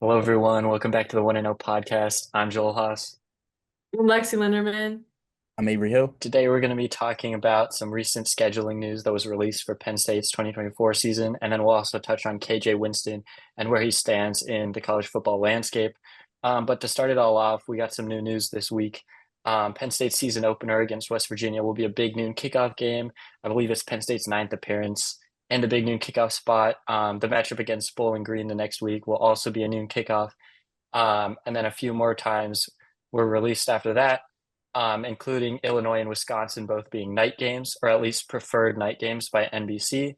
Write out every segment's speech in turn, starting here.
Hello, everyone. Welcome back to the 1 and 0 podcast. I'm Joel Haas. I'm Lexie Linderman. I'm Avery Hill. Today, we're going to be talking about some recent scheduling news that was released for Penn State's 2024 season, and then we'll also touch on KJ Winston and where he stands in the college football landscape. But to start it all off, we got some new news this week. Penn State's season opener against West Virginia will be a big noon kickoff game. I believe it's Penn State's ninth appearance and the big noon kickoff spot. The matchup against Bowling Green the next week will also be a noon kickoff. And then a few more times were released after that, including Illinois and Wisconsin both being night games, or at least preferred night games by NBC.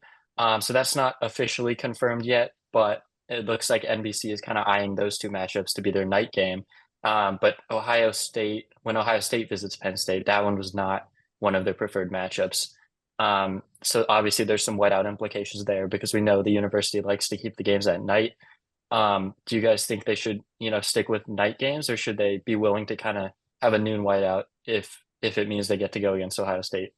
So that's not officially confirmed yet, but it looks like NBC is kind of eyeing those two matchups to be their night game. But Ohio State, when Ohio State visits Penn State, that one was not one of their preferred matchups. So obviously there's some whiteout implications there because we know the university likes to keep the games at night. Do you guys think they should, stick with night games, or should they be willing to kind of have a noon whiteout if it means they get to go against Ohio State?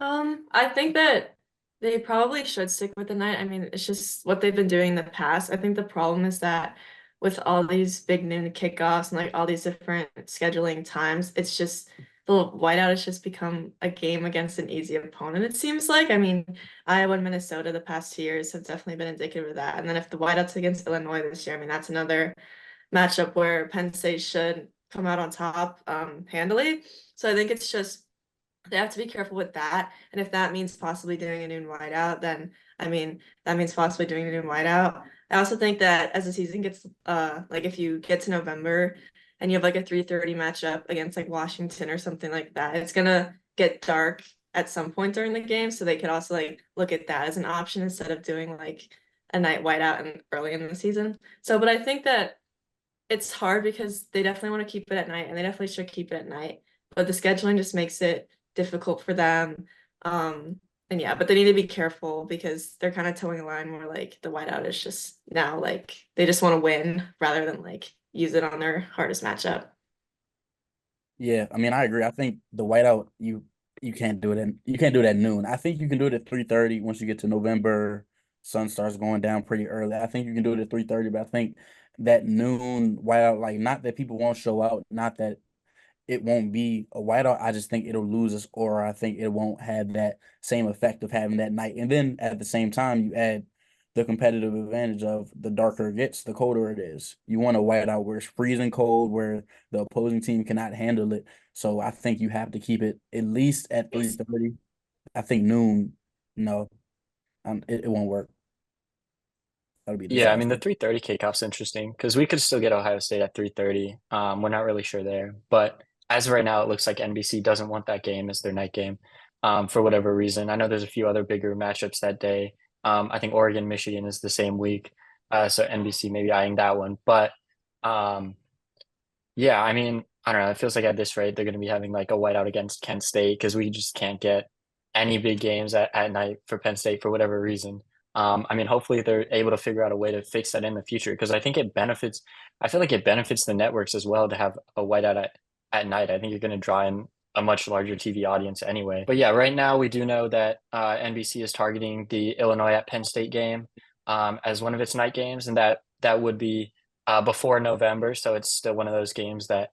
I think that they probably should stick with the night. I mean, it's just what they've been doing in the past. I think the problem is that with all these big noon kickoffs and like all these different scheduling times, it's just the whiteout has just become a game against an easy opponent, it seems like. I mean, Iowa and Minnesota the past 2 years have definitely been indicative of that. And then if the whiteout's against Illinois this year, I mean, that's another matchup where Penn State should come out on top handily. So I think it's just they have to be careful with that. And if that means possibly doing a noon whiteout, then I mean that means possibly doing a noon whiteout. I also think that as the season gets like if you get to November and you have like a 3:30 matchup against like Washington or something like that, it's gonna get dark at some point during the game. So they could also like look at that as an option instead of doing like a night whiteout and early in the season. So but I think that it's hard because they definitely want to keep it at night and they definitely should keep it at night. But the scheduling just makes it difficult for them. And yeah, but they need to be careful because they're kind of towing a line where like the whiteout is just now like they just want to win rather than like use it on their hardest matchup. Yeah, I mean, I agree. I think the whiteout you can't do it at noon. I think you can do it at 3:30 once you get to November. Sun starts going down pretty early. I think you can do it at 3:30, but I think that noon whiteout, like not that people won't show out, not that it won't be a whiteout. I just think it'll lose its aura. I think it won't have that same effect of having that night. And then at the same time, you add the competitive advantage of the darker it gets, the colder it is. You want a whiteout where it's freezing cold, where the opposing team cannot handle it. So I think you have to keep it at least at 3:30. I think noon, no, it won't work. That'll be a Yeah, I mean the disaster. 3:30 kickoff's interesting because we could still get Ohio State at 3:30. We're not really sure there, but as of right now, it looks like NBC doesn't want that game as their night game, for whatever reason. I know there's a few other bigger matchups that day. I think Oregon, Michigan is the same week, so NBC maybe eyeing that one. But um, yeah, I mean, I don't know. It feels like at this rate, they're going to be having like a whiteout against Kent State because we just can't get any big games at night for Penn State for whatever reason. I mean, hopefully they're able to figure out a way to fix that in the future because I think it benefits, I feel like it benefits the networks as well to have a whiteout at night. I think you're going to draw in a much larger TV audience anyway. But yeah, right now we do know that NBC is targeting the Illinois at Penn State game as one of its night games, and that would be before November. So it's still one of those games that,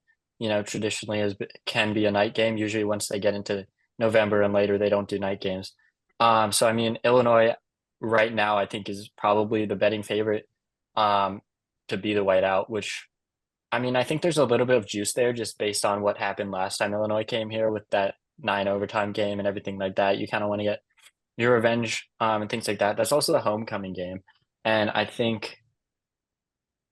traditionally can be a night game. Usually once they get into November and later, they don't do night games. So I mean, Illinois right now, I think is probably the betting favorite um, to be the whiteout, which I mean, I think there's a little bit of juice there just based on what happened last time Illinois came here with that 9 overtime game and everything like that. You kind of want to get your revenge and things like that. That's also the homecoming game. And I think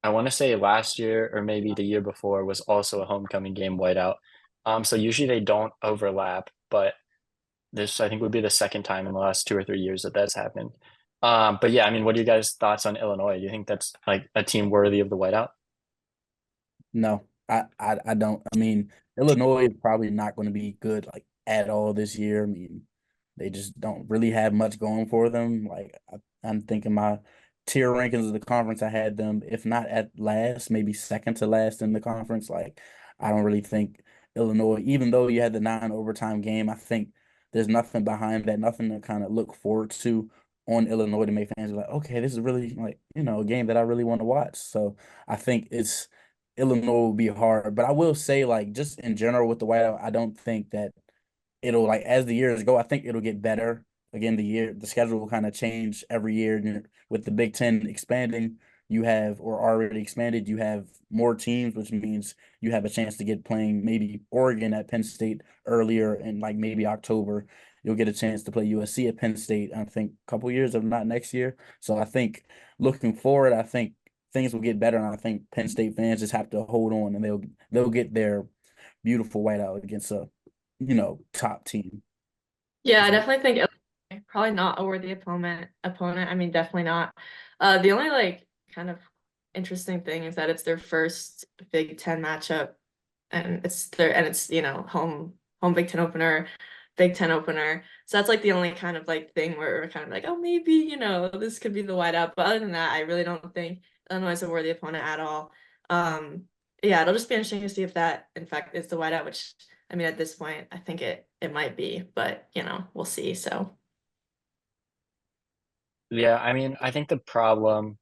I want to say last year or maybe the year before was also a homecoming game whiteout. So usually they don't overlap, but this I think would be the second time in the last 2 or 3 years that that's happened. But yeah, I mean, what are you guys' thoughts on Illinois? Do you think that's like a team worthy of the whiteout? No, I don't. I mean, Illinois is probably not going to be good like at all this year. I mean, they just don't really have much going for them. Like I'm thinking my tier rankings of the conference, I had them, if not at last, maybe second to last in the conference. Like I don't really think Illinois, even though you had the 9 overtime game, I think there's nothing behind that, nothing to kind of look forward to on Illinois to make fans be like, okay, this is really like, a game that I really want to watch. So I think it's Illinois will be hard. But I will say, like, just in general with the whiteout, I don't think that it'll like as the years go, I think it'll get better. Again, the schedule will kind of change every year. And with the Big Ten expanding, you have or already expanded, you have more teams, which means you have a chance to get playing maybe Oregon at Penn State earlier in like maybe October. You'll get a chance to play USC at Penn State, I think, a couple years, if not next year. So I think looking forward, I think things will get better, and I think Penn State fans just have to hold on, and they'll get their beautiful whiteout against a top team. Yeah, I definitely think Illinois, probably not a worthy opponent. I mean, definitely not. The only like kind of interesting thing is that it's their first Big Ten matchup, and it's home Big Ten opener, Big Ten opener. So that's like the only kind of like thing where we're kind of like, oh, maybe this could be the whiteout. But other than that, I really don't think Illinois is a worthy opponent at all. Yeah, it'll just be interesting to see if that in fact is the whiteout, which I mean at this point I think it might be, but we'll see. So Yeah, I mean, I think the problem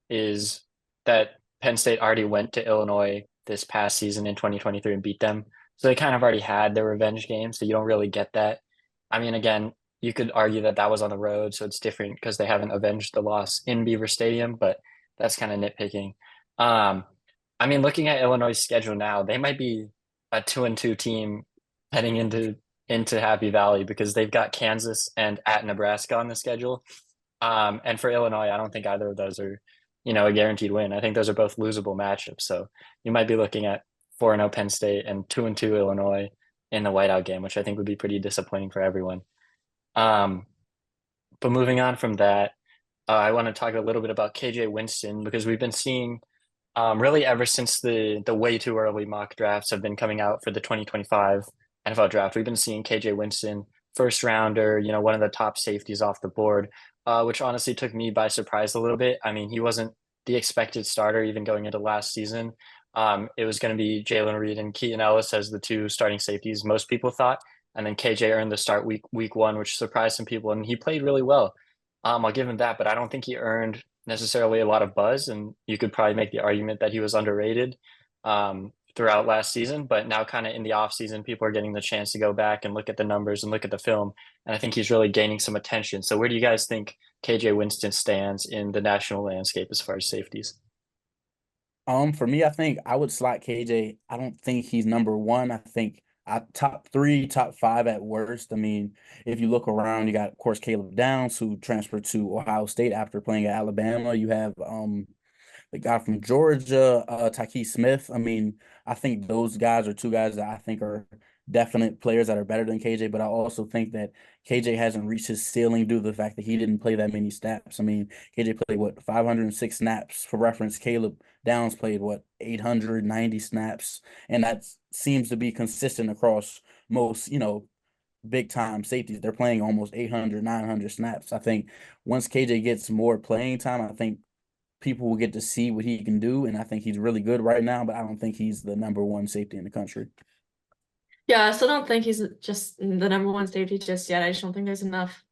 is that Penn State already went to Illinois this past season in 2023 and beat them. So they kind of already had their revenge game, so you don't really get that. I mean, again, you could argue that that was on the road, so it's different because they haven't avenged the loss in Beaver Stadium, but that's kind of nitpicking. Um, I mean, looking at Illinois' schedule now, they might be a 2-2 team heading into Happy Valley because they've got Kansas and at Nebraska on the schedule. And for Illinois, I don't think either of those are, a guaranteed win. I think those are both losable matchups. So you might be looking at 4-0 Penn State and 2-2 Illinois in the whiteout game, which I think would be pretty disappointing for everyone. Um, but moving on from that, I want to talk a little bit about KJ Winston because we've been seeing really ever since the way too early mock drafts have been coming out for the 2025 NFL draft. We've been seeing KJ Winston, first rounder, one of the top safeties off the board, which honestly took me by surprise a little bit. I mean, he wasn't the expected starter even going into last season. It was going to be Jalen Reed and Keaton Ellis as the two starting safeties, most people thought. And then KJ earned the start week one, which surprised some people, and he played really well. I'll give him that, but I don't think he earned necessarily a lot of buzz, and you could probably make the argument that he was underrated throughout last season. But now, kind of in the off season, people are getting the chance to go back and look at the numbers and look at the film, and I think he's really gaining some attention. So, where do you guys think KJ Winston stands in the national landscape as far as safeties? For me, I think I would slot KJ. I don't think he's number one. I think top three, top five at worst. I mean, if you look around, you got, of course, Caleb Downs, who transferred to Ohio State after playing at Alabama. You have the guy from Georgia, Tyke Smith. I mean, I think those guys are two guys that I think are definite players that are better than KJ, but I also think that KJ hasn't reached his ceiling due to the fact that he didn't play that many snaps. I mean, KJ played what 506 snaps for reference. Caleb Downs played what 890 snaps, and that seems to be consistent across most, big time safeties. They're playing almost 800, 900 snaps. I think once KJ gets more playing time, I think people will get to see what he can do, and I think he's really good right now, but I don't think he's the number one safety in the country. yeah, I still don't think he's just the number one safety just yet. I just don't think there's enough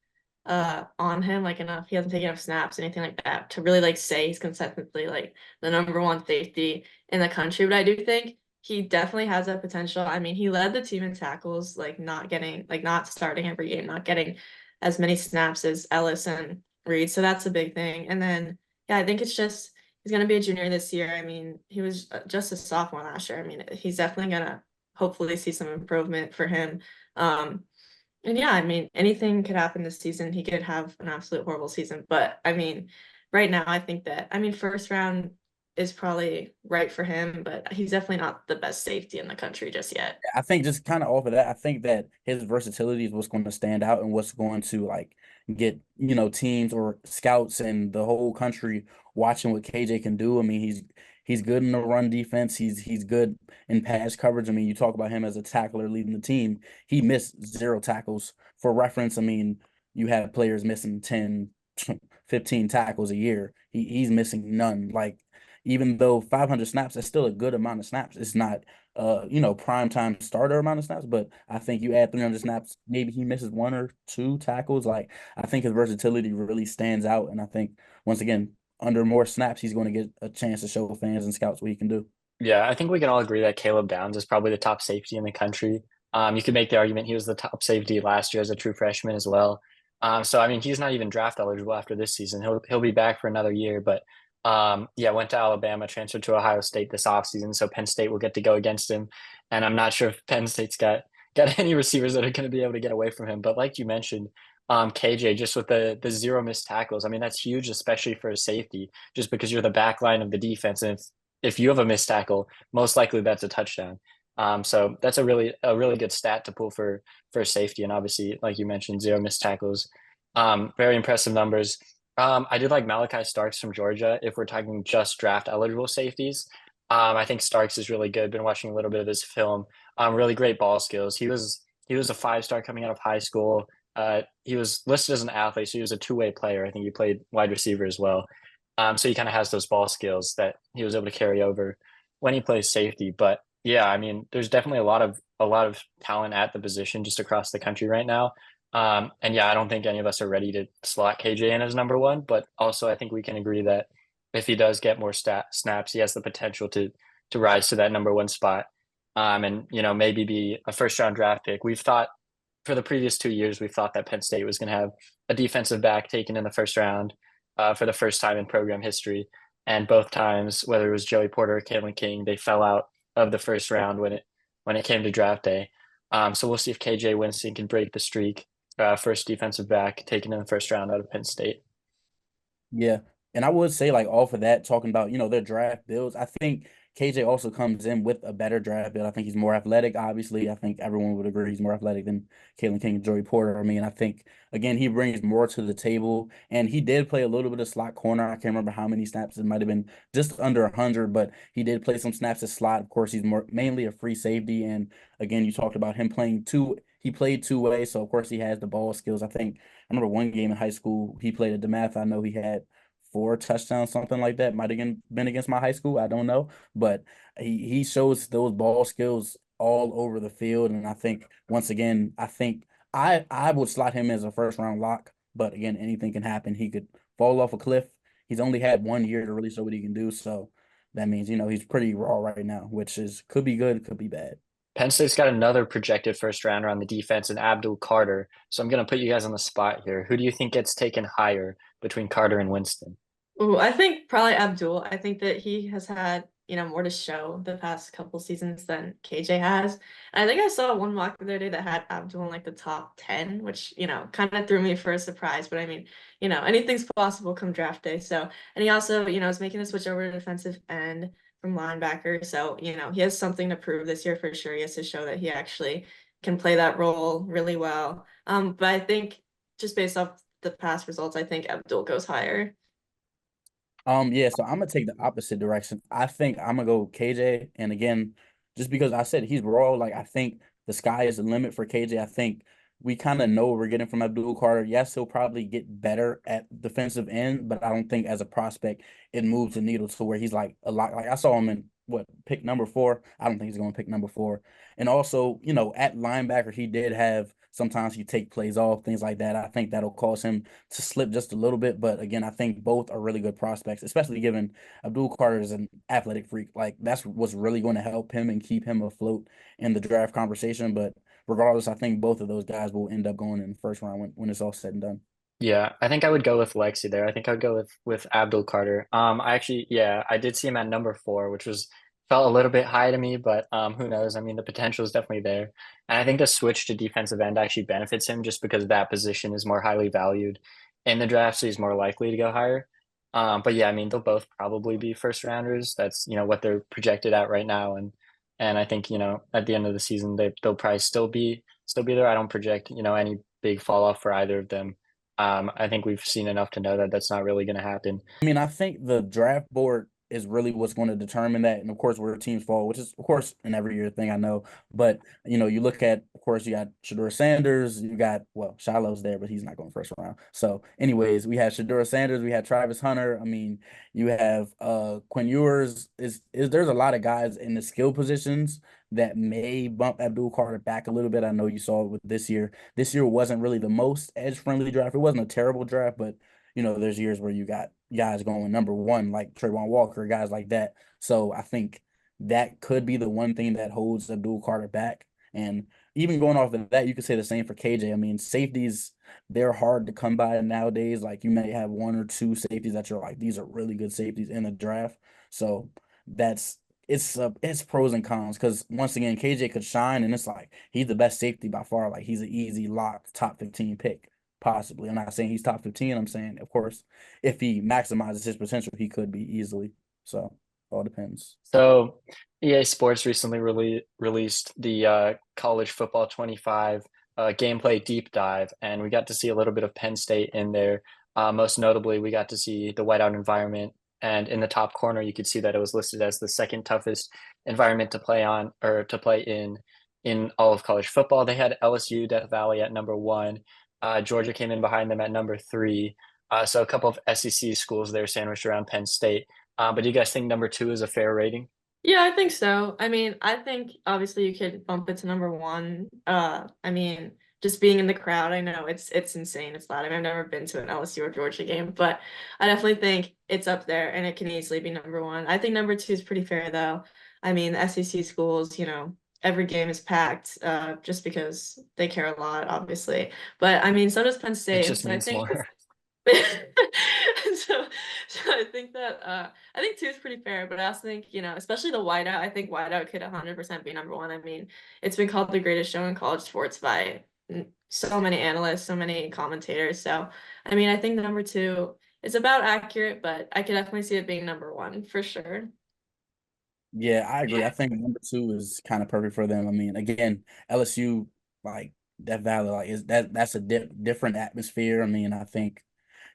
on him, like enough. He hasn't taken enough snaps, anything like that, to really like say he's consistently like the number one safety in the country. But I do think he definitely has that potential. I mean, he led the team in tackles, like not starting every game, not getting as many snaps as Ellis and Reed. So that's a big thing. And then yeah, I think it's just he's gonna be a junior this year. I mean, he was just a sophomore last year. I mean, he's definitely gonna hopefully see some improvement for him. And yeah, I mean, anything could happen this season. He could have an absolute horrible season. But I mean, right now, I think that, I mean, first round is probably right for him, but he's definitely not the best safety in the country just yet. I think just kind of off of that, I think that his versatility is what's going to stand out and what's going to like get, teams or scouts and the whole country watching what KJ can do. I mean, he's good in the run defense. He's good in pass coverage. I mean, you talk about him as a tackler leading the team. He missed 0 tackles. For reference, I mean, you have players missing 10, 15 tackles a year. He's missing none. Like, even though 500 snaps is still a good amount of snaps. It's not prime time starter amount of snaps, but I think you add 300 snaps, maybe he misses one or two tackles. Like I think his versatility really stands out, and I think once again, under more snaps, he's going to get a chance to show fans and scouts what he can do. Yeah, I think we can all agree that Caleb Downs is probably the top safety in the country. You could make the argument he was the top safety last year as a true freshman as well. So I mean, he's not even draft eligible after this season. He'll be back for another year, but yeah, went to Alabama, transferred to Ohio State this offseason, so Penn State will get to go against him. And I'm not sure if Penn State's got any receivers that are going to be able to get away from him. But like you mentioned, KJ just with the zero missed tackles. I mean, that's huge, especially for a safety, just because you're the back line of the defense, and if you have a missed tackle, most likely that's a touchdown. So that's a really good stat to pull for safety, and obviously, like you mentioned, zero missed tackles. Very impressive numbers. I did like Malachi Starks from Georgia. If we're talking just draft eligible safeties, I think Starks is really good. Been watching a little bit of his film. Really great ball skills. He was a 5-star coming out of high school. He was listed as an athlete, so he was a two-way player. I think he played wide receiver as well. So he kind of has those ball skills that he was able to carry over when he plays safety. But yeah, I mean, there's definitely a lot of talent at the position just across the country right now. And yeah, I don't think any of us are ready to slot KJ in as number one, but also I think we can agree that if he does get more snaps, he has the potential to rise to that number one spot. And maybe be a first round draft pick. We've thought for the previous 2 years, we've thought that Penn State was going to have a defensive back taken in the first round for the first time in program history. And both times, whether it was Joey Porter or Kalen King, they fell out of the first round when it came to draft day. So we'll see if KJ Winston can break the streak. First defensive back taken in the first round out of Penn State. Yeah. And I would say, like, off of that, talking about, their draft builds, I think KJ also comes in with a better draft build. I think he's more athletic, obviously. I think everyone would agree he's more athletic than Kalen King and Joey Porter. I mean, I think, again, he brings more to the table. And he did play a little bit of slot corner. I can't remember how many snaps. It might have been just under 100, but he did play some snaps at slot. Of course, he's mainly a free safety. And, again, you talked about him playing two. He played two ways, so of course he has the ball skills. I remember one game in high school he played at DeMath. I know he had 4 touchdowns, something like that. Might have been against my high school. I don't know, but he shows those ball skills all over the field. And I think once again, I would slot him as a first round lock. But again, anything can happen. He could fall off a cliff. He's only had 1 year to really show what he can do. So that means he's pretty raw right now, which is could be good, could be bad. Penn State's got another projected first rounder on the defense in Abdul Carter. So I'm going to put you guys on the spot here. Who do you think gets taken higher between Carter and Winston? Ooh, I think probably Abdul. I think that he has had, more to show the past couple seasons than KJ has. And I think I saw one mock the other day that had Abdul in like the top 10, which, kind of threw me for a surprise. But I mean, anything's possible come draft day. So, and he also, is making the switch over to defensive end from linebacker. So, he has something to prove this year for sure. He has to show that he actually can play that role really well. But I think just based off the past results, I think Abdul goes higher. Yeah, so I'm gonna take the opposite direction. I think I'm gonna go KJ, and again, just because I said he's raw, like I think the sky is the limit for KJ. I think we kind of know what we're getting from Abdul Carter. Yes, he'll probably get better at defensive end, but I don't think as a prospect it moves the needle to where he's like a lot. Like I saw him in what pick number 4. I don't think he's gonna pick number 4. And also, at linebacker, he did have sometimes he take plays off, things like that. I think that'll cause him to slip just a little bit. But again, I think both are really good prospects, especially given Abdul Carter is an athletic freak. Like that's what's really going to help him and keep him afloat in the draft conversation. But regardless, I think both of those guys will end up going in the first round when it's all said and done. Yeah, I think I would go with Lexi there. I think I'd go with Abdul Carter. I actually, yeah, I did see him at number 4, which was felt a little bit high to me, but who knows? I mean, the potential is definitely there, and I think the switch to defensive end actually benefits him just because that position is more highly valued in the draft, so he's more likely to go higher. But yeah, I mean, they'll both probably be first rounders. That's what they're projected at right now, and I think at the end of the season they'll probably still be there. I don't project any big fall off for either of them. I think we've seen enough to know that that's not really going to happen. I mean, I think the draft board is really what's going to determine that. And of course, where teams fall, which is of course an every year thing, I know. But you look at, of course, you got Shador Sanders, you got Shiloh's there, but he's not going first round. So, anyways, we had Shador Sanders, we had Travis Hunter. I mean, you have Quinn Ewers. Is there's a lot of guys in the skill positions that may bump Abdul Carter back a little bit. I know you saw it with this year. This year wasn't really the most edge friendly draft. It wasn't a terrible draft, but there's years where you got guys going number one, like Trayvon Walker, guys like that. So I think that could be the one thing that holds Abdul Carter back. And even going off of that, you could say the same for KJ. I mean, safeties, they're hard to come by nowadays. Like, you may have one or two safeties that you're like, these are really good safeties in the draft. So it's pros and cons, because once again, KJ could shine, and it's like he's the best safety by far. Like, he's an easy lock top 15 pick. Possibly. I'm not saying he's top 15. I'm saying, of course, if he maximizes his potential, he could be easily. So, all depends. So EA Sports recently released the college football 25 gameplay deep dive, and we got to see a little bit of Penn State in there. Most notably, we got to see the whiteout environment, and in the top corner, you could see that it was listed as the second toughest environment to play on, or to play in all of college football. They had LSU, Death Valley at number one. Georgia came in behind them at number three. So a couple of SEC schools there sandwiched around Penn State. But do you guys think number two is a fair rating? Yeah, I think so. I mean, I think obviously you could bump it to number one. I mean, just being in the crowd, I know it's insane. It's loud. I mean, I've never been to an LSU or Georgia game, but I definitely think it's up there and it can easily be number one. I think number two is pretty fair though. I mean, the SEC schools, every game is packed, just because they care a lot, obviously. But I mean, so does Penn It State, and just so I means think more. so so I think that I think two is pretty fair, but I also think, especially the whiteout, I think whiteout could 100% be number one. I mean, it's been called the greatest show in college sports by so many analysts, so many commentators. So, I mean, I think number two is about accurate, but I could definitely see it being number one for sure. Yeah, I agree. I think number two is kind of perfect for them. I mean, again, LSU, like that Valley, like that's a different atmosphere. I mean, I think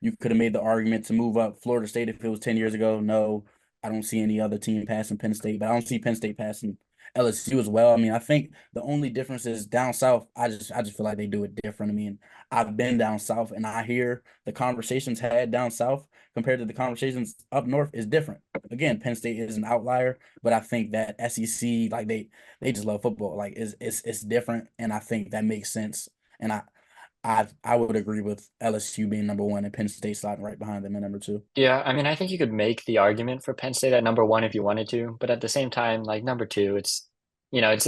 you could have made the argument to move up Florida State if it was 10 years ago. No, I don't see any other team passing Penn State, but I don't see Penn State passing LSU as well. I mean, I think the only difference is down south. I just feel like they do it different. I mean, I've been down south and I hear the conversations had down south compared to the conversations up north is different. Again, Penn State is an outlier, but I think that SEC, like they just love football. Like it's different, and I think that makes sense. And I would agree with LSU being number one and Penn State sliding right behind them at number two. Yeah, I mean, I think you could make the argument for Penn State at number one if you wanted to, but at the same time, like number two, it's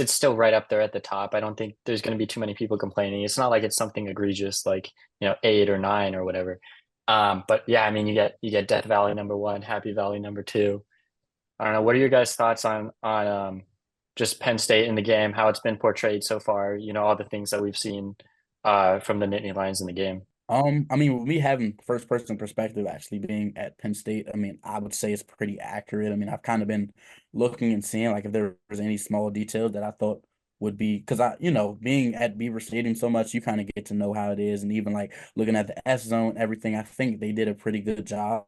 still right up there at the top. I don't think there's going to be too many people complaining. It's not like it's something egregious like, eight or nine or whatever. But yeah, I mean, you get Death Valley number one, Happy Valley number two. I don't know. What are your guys' thoughts on just Penn State in the game, how it's been portrayed so far? All the things that we've seen from the Nittany Lions in the game. I mean, with me having first person perspective, actually being at Penn State, I mean, I would say it's pretty accurate. I mean, I've kind of been looking and seeing like if there was any small details that I thought would be, because being at Beaver Stadium so much, you kind of get to know how it is, and even like looking at the S zone, everything. I think they did a pretty good job.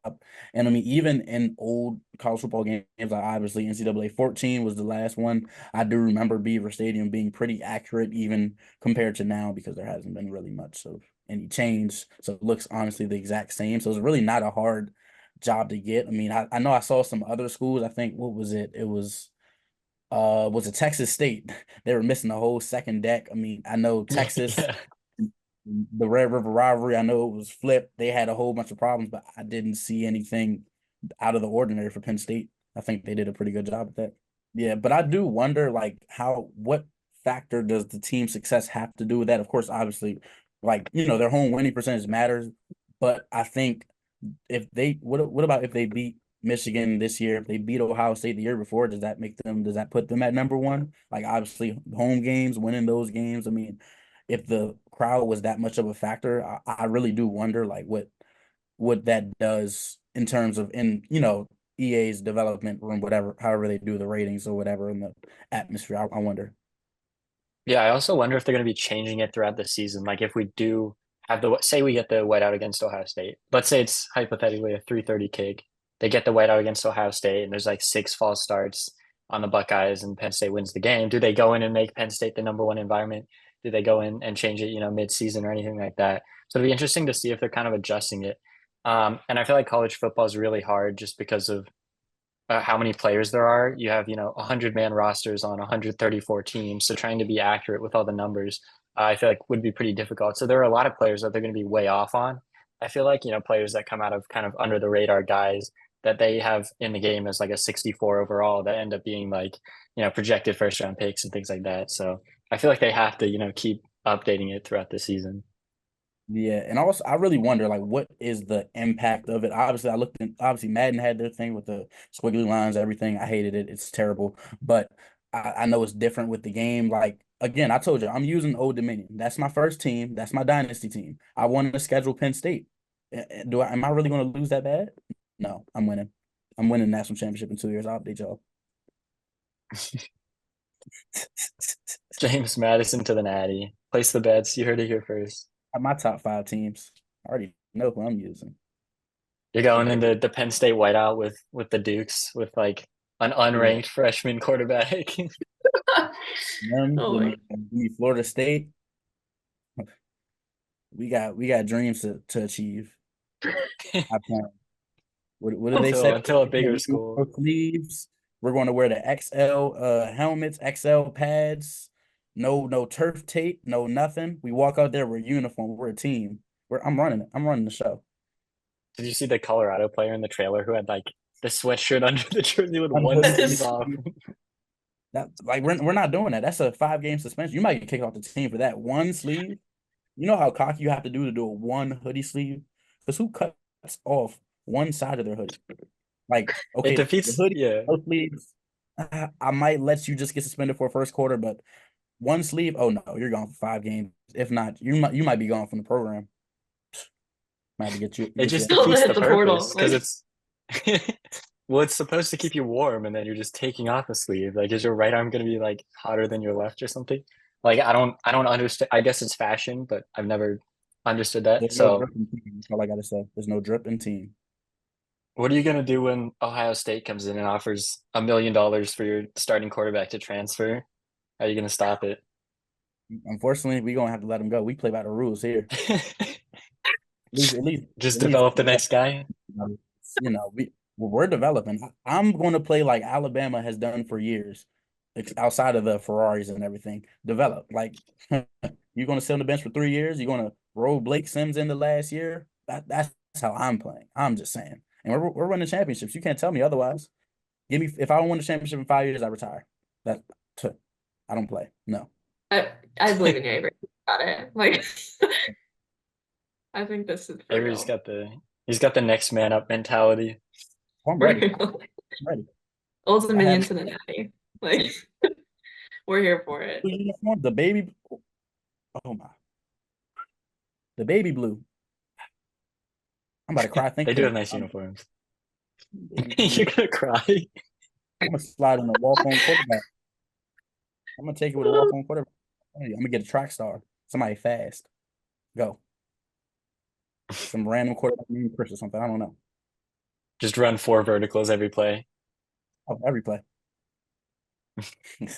And I mean, even in old college football games, like obviously NCAA 14 was the last one. I do remember Beaver Stadium being pretty accurate, even compared to now, because there hasn't been really much of any change. So it looks honestly the exact same. So it's really not a hard job to get. I mean, I know I saw some other schools. I think what was it? It was it Texas State? They were missing the whole second deck. I mean, I know Texas, Yeah. the Red River rivalry, I know it was flipped. They had a whole bunch of problems, but I didn't see anything out of the ordinary for Penn State. I think they did a pretty good job at that. Yeah, but I do wonder like what factor does the team success have to do with that? Of course, obviously, like their home winning percentage matters, but I think if they what about if they beat Michigan this year? If they beat Ohio State the year before, does that put them at number one? Like obviously home games, winning those games. I mean, if the crowd was that much of a factor, I really do wonder like what that does in terms of EA's development room, whatever, however they do the ratings or whatever in the atmosphere. I wonder. Yeah, I also wonder if they're going to be changing it throughout the season. Like if we do have say we get the whiteout against Ohio State. Let's say it's hypothetically a 3:30 kick. they get the whiteout against Ohio State, and there's like 6 false starts on the Buckeyes, and Penn State wins the game. Do they go in and make Penn State the number one environment? Do they go in and change it, mid-season or anything like that? So it'll be interesting to see if they're kind of adjusting it. And I feel like college football is really hard just because of how many players there are. You have, 100-man rosters on 134 teams. So trying to be accurate with all the numbers, I feel like would be pretty difficult. So there are a lot of players that they're going to be way off on. I feel like, players that come out of kind of under the radar guys that they have in the game as like a 64 overall that end up being like, projected first round picks and things like that. So I feel like they have to, keep updating it throughout the season. Yeah, and also I really wonder like what is the impact of it. Obviously Madden had their thing with the squiggly lines, everything. I hated it. It's terrible. But I know it's different with the game. Like again, I told you I'm using Old Dominion. That's my first team. That's my dynasty team. I want to schedule Penn State. Am I really going to lose that bad? No, I'm winning. I'm winning national championship in 2 years. I'll update y'all. James Madison to the Natty. Place the bets. You heard it here first. My top 5 teams. I already know who I'm using. You're going into the Penn State whiteout with the Dukes with like an unranked freshman quarterback. Florida State. We got dreams to achieve. I plan. What did they say? Until a bigger school. Sleeves. We're going to wear the XL helmets, XL pads. No turf tape, no nothing. We walk out there, we're uniform, we're a team. I'm running it. I'm running the show. Did you see the Colorado player in the trailer who had like the sweatshirt under the jersey with one sleeve off? That like we're not doing that. That's a 5-game suspension. You might get kicked off the team for that one sleeve. You know how cocky you have to do a one hoodie sleeve? Because who cuts off one side of their hoodie? Like, okay, it defeats, the hoodie, yeah. no sleeves. I might let you just get suspended for first quarter, but one sleeve, oh no, you're gone for 5 games. If not, you might be gone from the program. Might have to get you. It just Don't defeats hit the the portal, purpose because it's well, it's supposed to keep you warm, and then you're just taking off a sleeve. Like, is your right arm going to be like hotter than your left or something? Like, I don't understand. I guess it's fashion, but I've never understood that. There's no So, drip in team. That's all I gotta say. There's no drip in team. what are you going to do when Ohio State comes in and offers $1 million for your starting quarterback to transfer? How are you going to stop it? Unfortunately, we're gonna have to let him go. We play by the rules here. At least Just develop the next guy. We're developing. I'm going to play like Alabama has done for years, outside of the Ferraris and everything. Develop. Like you're going to sit on the bench for 3 years. You're going to roll Blake Sims into last year. That's how I'm playing. I'm just saying. And we're winning championships. You can't tell me otherwise. If I don't win the championship in 5 years, I retire. I don't play. No. I believe in you, Avery. Got it. Like, I think this is for Avery's real. he's got the next man up mentality. I'm ready. I'm ready. Old Dominion to the Natty. Like, we're here for it. The baby. Oh my. The baby blue. I'm about to cry. They do have nice uniforms. You're gonna cry. I'm gonna slide on a walk-on quarterback. I'm gonna take it with a walk-on quarterback. I'm gonna get a track star. Somebody fast. Go. Some random quarterback named Chris or something. I don't know. Just run 4 verticals every play. Oh, every play. You're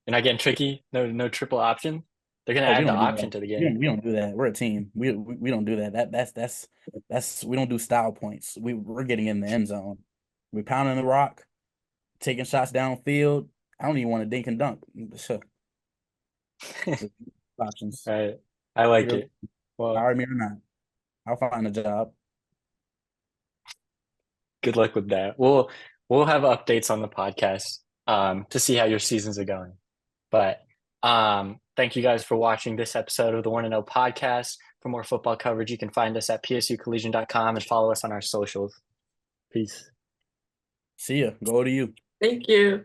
not getting tricky. No triple option. They're gonna add the option to the game. We don't do that. We're a team. We don't do that. That's we don't do style points. We're getting in the end zone. We're pounding the rock, taking shots downfield. I don't even want to dink and dunk. Sure. Options. All right. I like it. Well, hire me or not. I'll find a job. Good luck with that. We'll have updates on the podcast to see how your seasons are going. But thank you guys for watching this episode of the 1-0 podcast. For more football coverage, you can find us at psucollegian.com and follow us on our socials. Peace. See ya. Go to you. Thank you.